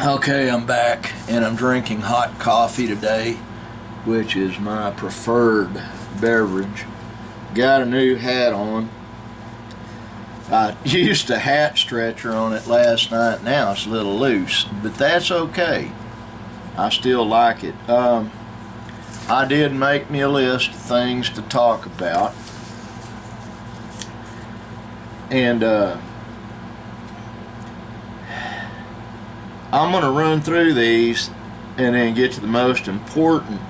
Okay, I'm back and I'm drinking hot coffee today, which is my preferred beverage. Got a new hat on. I used a hat stretcher on it last night. Now it's a little loose, but that's okay. I still like it. I did make me a list of things to talk about, and I'm going to run through these and then get to the most important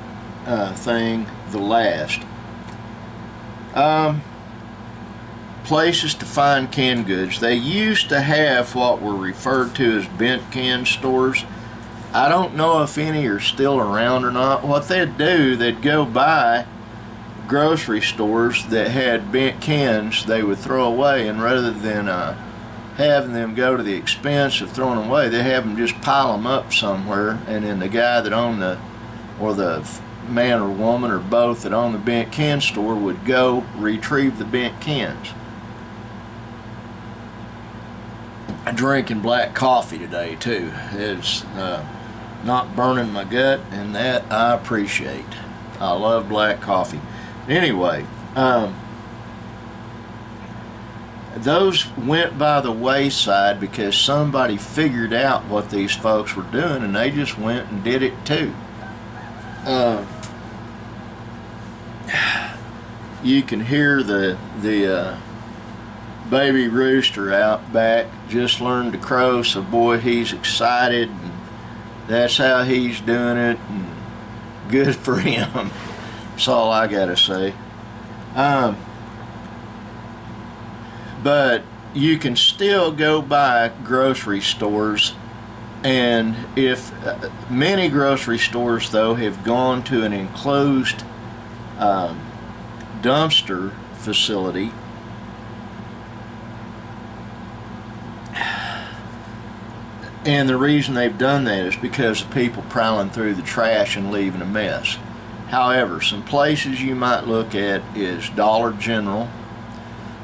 thing, the last. Places to find canned goods. They used to have what were referred to as bent can stores. I don't know if any are still around or not. What they'd do, they'd go by grocery stores that had bent cans they would throw away, and rather than having them go to the expense of throwing them away, they have them just pile them up somewhere, and then the guy that owned or the man or woman or both that owned the bent can store would go retrieve the bent cans. I'm drinking black coffee today too. It's not burning my gut, and that I appreciate. I love black coffee. Anyway, those went by the wayside because somebody figured out what these folks were doing, and they just went and did it too. You can hear the baby rooster out back just learned to crow, so boy, he's excited, and that's how he's doing it, and good for him. That's all I gotta say. But you can still go by grocery stores, and if many grocery stores though have gone to an enclosed dumpster facility, and the reason they've done that is because of people prowling through the trash and leaving a mess. However, some places you might look at is Dollar General,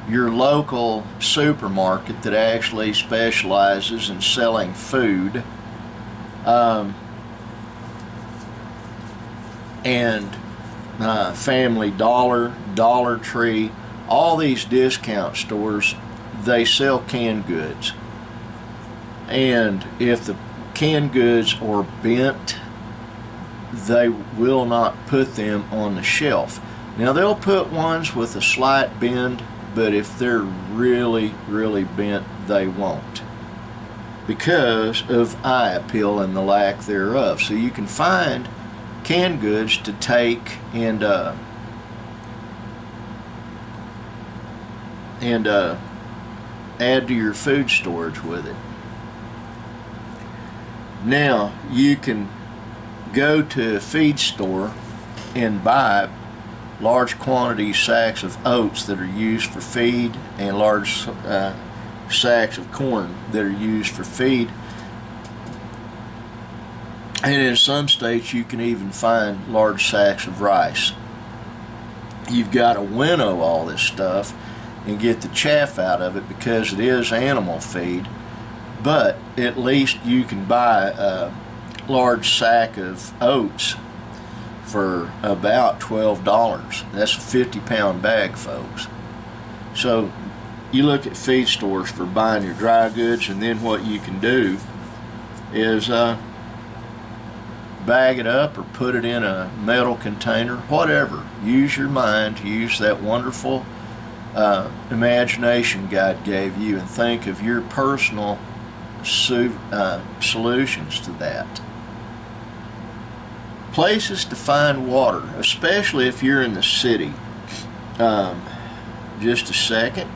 your local supermarket that actually specializes in selling food, and Family Dollar, Dollar Tree, all these discount stores, they sell canned goods. And if the canned goods are bent, they will not put them on the shelf. Now they'll put ones with a slight bend, but if they're really, really bent, they won't, because of eye appeal and the lack thereof. So you can find canned goods to take and add to your food storage with it. Now you can go to a feed store and buy large quantity sacks of oats that are used for feed, and large sacks of corn that are used for feed. And in some states you can even find large sacks of rice. You've got to winnow all this stuff and get the chaff out of it because it is animal feed, but at least you can buy a large sack of oats for about $12. That's a 50-pound bag, folks. So you look at feed stores for buying your dry goods, and then what you can do is bag it up or put it in a metal container, whatever. Use your mind, use that wonderful imagination God gave you, and think of your personal solutions to that. Places to find water, especially if you're in the city. Just a second.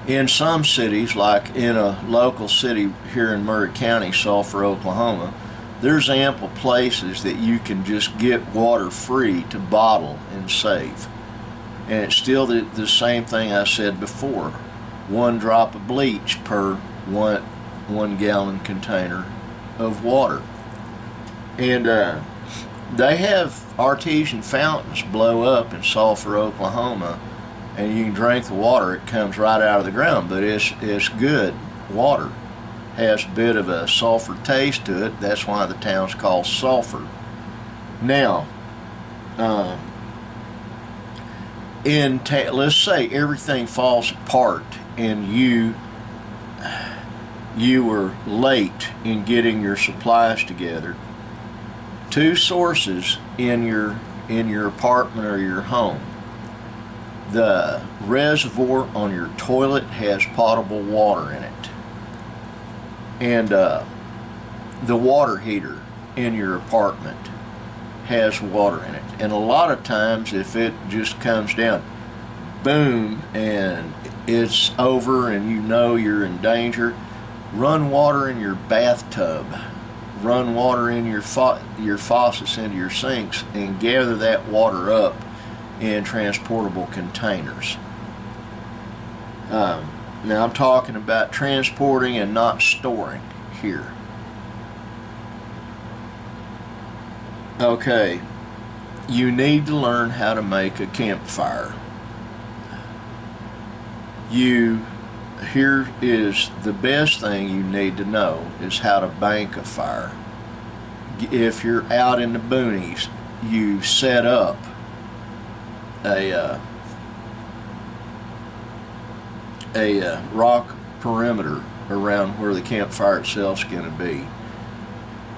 In some cities, like in a local city here in Murray County, Sulphur, Oklahoma, there's ample places that you can just get water free to bottle and save. And it's still the same thing I said before. 1 drop of bleach per 1 gallon container of water. And they have artesian fountains blow up in Sulphur, Oklahoma, and you can drink the water. It comes right out of the ground, but it's good water. Has a bit of a sulfur taste to it. That's why the town's called Sulphur. Now, let's say everything falls apart and you were late in getting your supplies together. Two sources in your apartment or your home. The reservoir on your toilet has potable water in it, and the water heater in your apartment has water in it. And a lot of times, if it just comes down, boom, and it's over and you know you're in danger, run water in your bathtub, run water in your faucets into your sinks, and gather that water up in transportable containers. Now I'm talking about transporting and not storing here. Okay, you need to learn how to make a campfire. Here is the best thing you need to know is how to bank a fire. If you're out in the boonies, you set up a rock perimeter around where the campfire itself is going to be.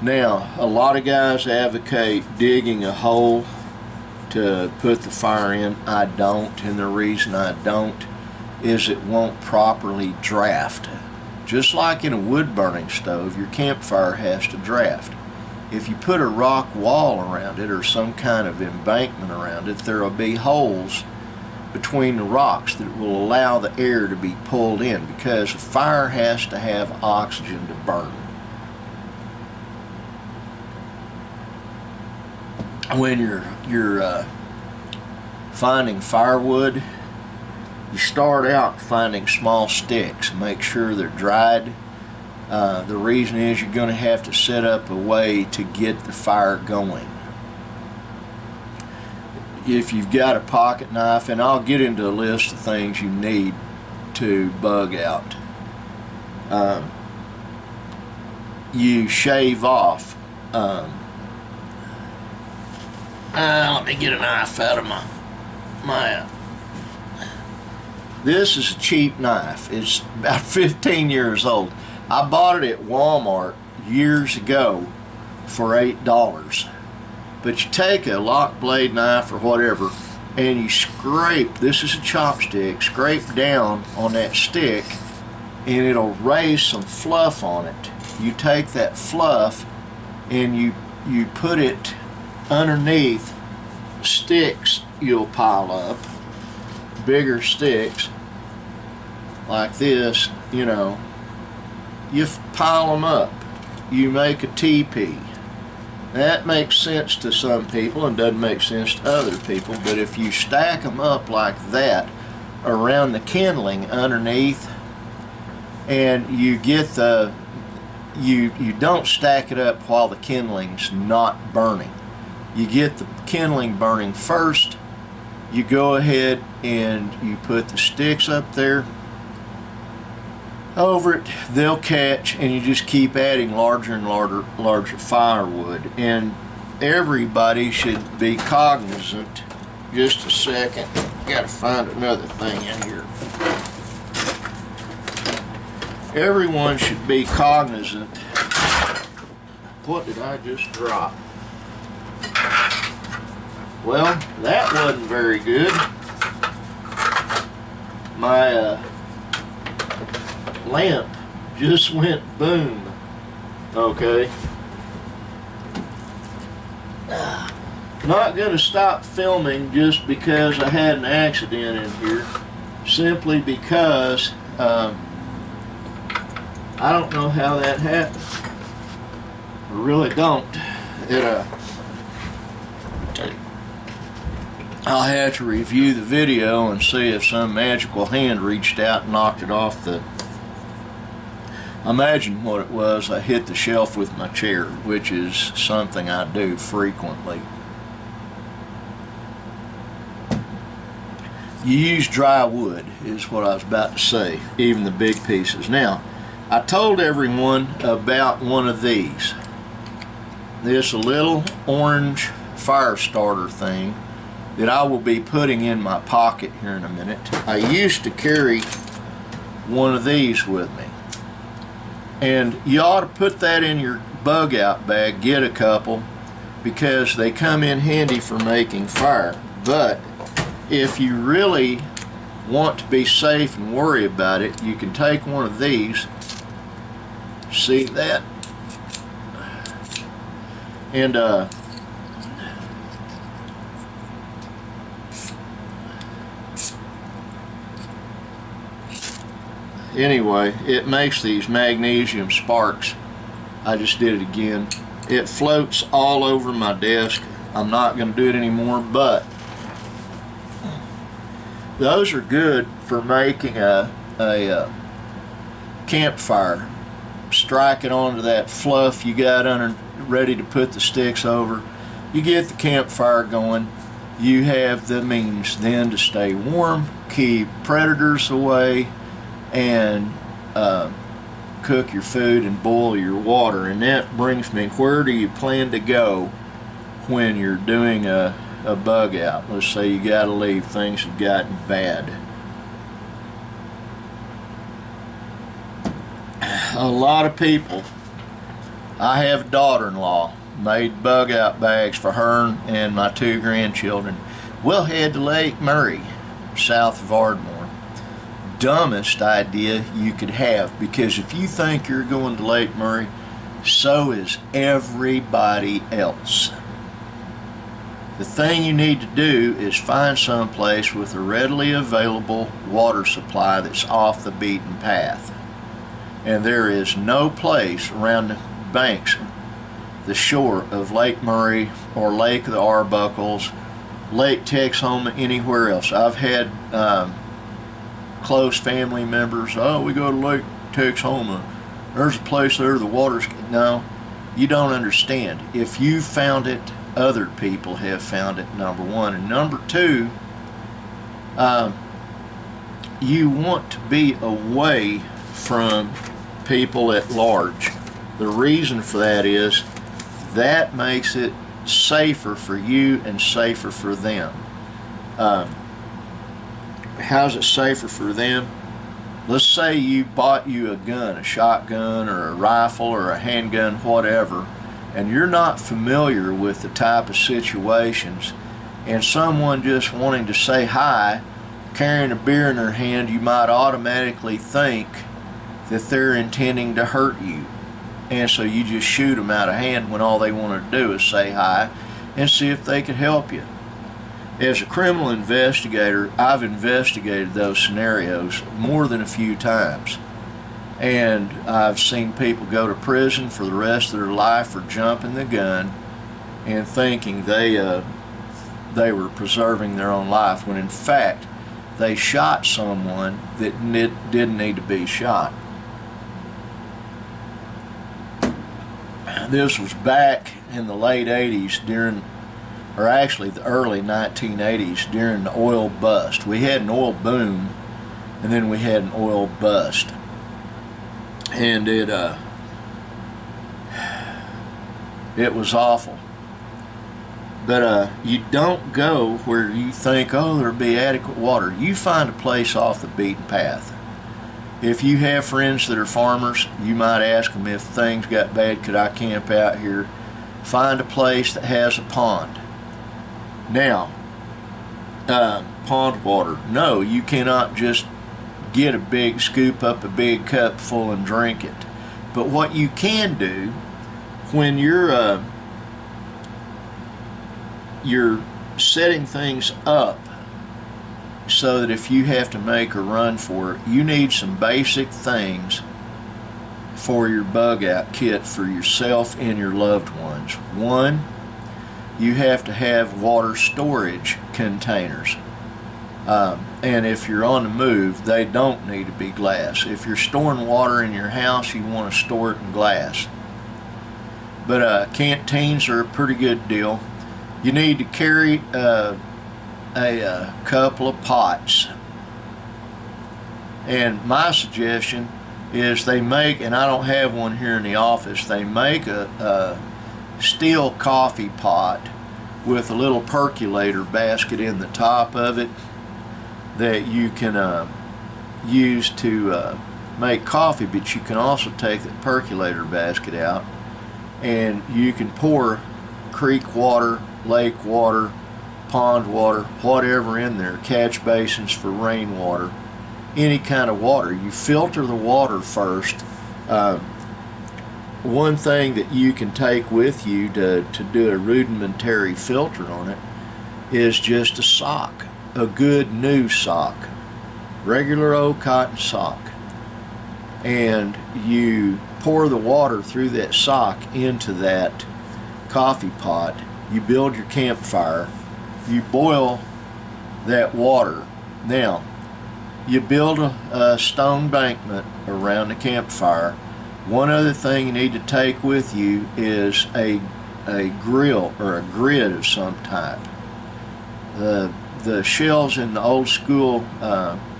Now, a lot of guys advocate digging a hole to put the fire in. I don't, and the reason I don't is it won't properly draft. Just like in a wood burning stove, your campfire has to draft. If you put a rock wall around it or some kind of embankment around it, there will be holes between the rocks that will allow the air to be pulled in, because a fire has to have oxygen to burn. When you're finding firewood, you start out finding small sticks. Make sure they're dried. The reason is you're going to have to set up a way to get the fire going. If you've got a pocket knife, and I'll get into a list of things you need to bug out, you shave off. Let me get a knife out of my. This is a cheap knife. It's about 15 years old. I bought it at Walmart years ago for $8. But you take a lock blade knife or whatever, and you scrape, this is a chopstick, scrape down on that stick, and it'll raise some fluff on it. You take that fluff and you put it underneath sticks you'll pile up, bigger sticks like this, you know. You pile them up, you make a teepee. That makes sense to some people and doesn't make sense to other people, but if you stack them up like that around the kindling underneath, and you get the, you don't stack it up while the kindling's not burning. You get the kindling burning first, you go ahead and you put the sticks up there over it, they'll catch, and you just keep adding larger and larger firewood. And everybody should be cognizant. Just a second, gotta find another thing in here. Everyone should be cognizant. What did I just drop? Well, that wasn't very good. My lamp just went boom. Okay. Not going to stop filming just because I had an accident in here. Simply because I don't know how that happened. I really don't. I'll have to review the video and see if some magical hand reached out and knocked it off the... Imagine what it was. I hit the shelf with my chair, which is something I do frequently. you use dry wood, is what I was about to say, even the big pieces. Now, I told everyone about one of these. This little orange fire starter thing that I will be putting in my pocket here in a minute. I used to carry one of these with me. And you ought to put that in your bug out bag, get a couple, because they come in handy for making fire. But if you really want to be safe and worry about it, you can take one of these, see that, and anyway, it makes these magnesium sparks. I just did it again. It floats all over my desk. I'm not going to do it anymore, but those are good for making a campfire. Strike it onto that fluff you got under, ready to put the sticks over. You get the campfire going. You have the means then to stay warm, keep predators away, and cook your food and boil your water. And that brings me, where do you plan to go when you're doing a bug out? Let's say you got to leave, things have gotten bad. A lot of people, I have a daughter-in-law, made bug out bags for her and my 2 grandchildren. We'll head to Lake Murray, south of Ardmore. Dumbest idea you could have, because if you think you're going to Lake Murray, so is everybody else. The thing you need to do is find some place with a readily available water supply that's off the beaten path. And there is no place around the banks, the shore of Lake Murray or Lake of the Arbuckles, Lake Texoma, anywhere else. I've had close family members, oh, we go to Lake Texoma, there's a place there, the water's... No, you don't understand. If you found it, other people have found it, number one. And number two, you want to be away from people at large. The reason for that is that makes it safer for you and safer for them. How's it safer for them? Let's say you bought you a gun, a shotgun or a rifle or a handgun, whatever, and you're not familiar with the type of situations, and someone just wanting to say hi, carrying a beer in their hand, you might automatically think that they're intending to hurt you. And so you just shoot them out of hand when all they want to do is say hi and see if they can help you. As a criminal investigator, I've investigated those scenarios more than a few times. And I've seen people go to prison for the rest of their life for jumping the gun and thinking they were preserving their own life, when in fact they shot someone that didn't need to be shot. This was back in the late 80s during, or actually the early 1980s, during the oil bust. We had an oil boom and then we had an oil bust. And it was awful. But you don't go where you think, oh, there'll be adequate water. You find a place off the beaten path. If you have friends that are farmers, you might ask them, if things got bad, could I camp out here? Find a place that has a pond. Now, pond water. No, you cannot just scoop up a big cup full and drink it. But what you can do when you're setting things up so that if you have to make a run for it, you need some basic things for your bug out kit for yourself and your loved ones. One, you have to have water storage containers. And if you're on the move, they don't need to be glass. If you're storing water in your house, you want to store it in glass. But canteens are a pretty good deal. You need to carry a couple of pots. And my suggestion is they make, and I don't have one here in the office, they make a steel coffee pot with a little percolator basket in the top of it that you can use to make coffee, but you can also take the percolator basket out and you can pour creek water, lake water, pond water, whatever in there, catch basins for rainwater, any kind of water. You filter the water first. One thing that you can take with you to do a rudimentary filter on it is just a sock, a good new sock, regular old cotton sock, and you pour the water through that sock into that coffee pot. You build your campfire, you boil that water. Now you build a stone bankment around the campfire. One other thing you need to take with you is a grill or a grid of some type. The shelves in the old school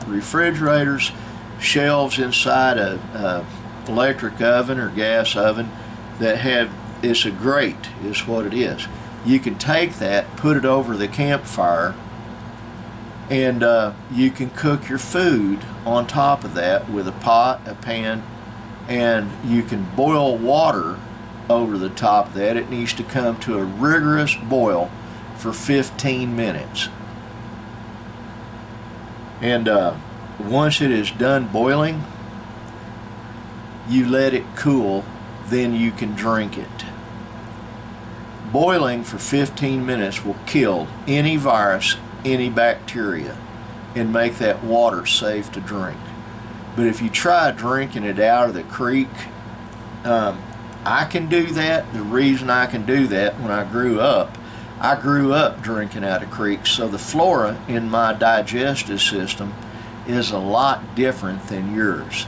refrigerators, shelves inside a electric oven or gas oven that have, it's a grate is what it is. You can take that, put it over the campfire, and you can cook your food on top of that with a pot, a pan, and you can boil water over the top of that. It needs to come to a rigorous boil for 15 minutes. And once it is done boiling, you let it cool, then you can drink it. Boiling for 15 minutes will kill any virus, any bacteria, and make that water safe to drink. But if you try drinking it out of the creek, I can do that. The reason I can do that, when I grew up drinking out of creeks, so the flora in my digestive system is a lot different than yours.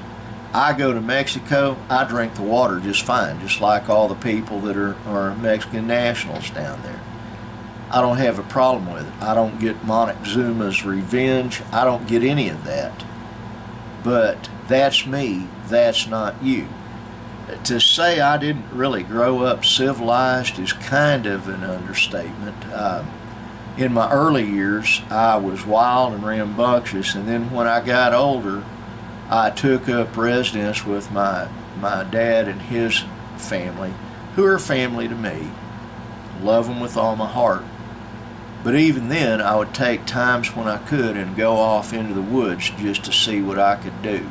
I go to Mexico, I drink the water just fine, just like all the people that are Mexican nationals down there. I don't have a problem with it. I don't get Montezuma's revenge. I don't get any of that. But that's me, that's not you. To say I didn't really grow up civilized is kind of an understatement. In my early years, I was wild and rambunctious, and then when I got older, I took up residence with my dad and his family, who are family to me. Love them with all my heart. But even then, I would take times when I could and go off into the woods just to see what I could do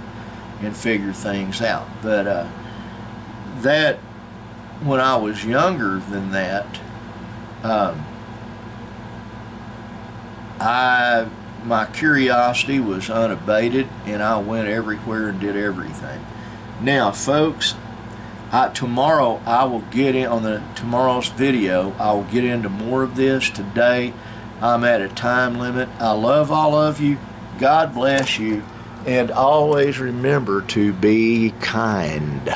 and figure things out. But that, when I was younger than that, my curiosity was unabated, and I went everywhere and did everything. Now, folks, tomorrow I will get in on tomorrow's video. I will get into more of this. Today I'm at a time limit. I love all of you. God bless you, and always remember to be kind.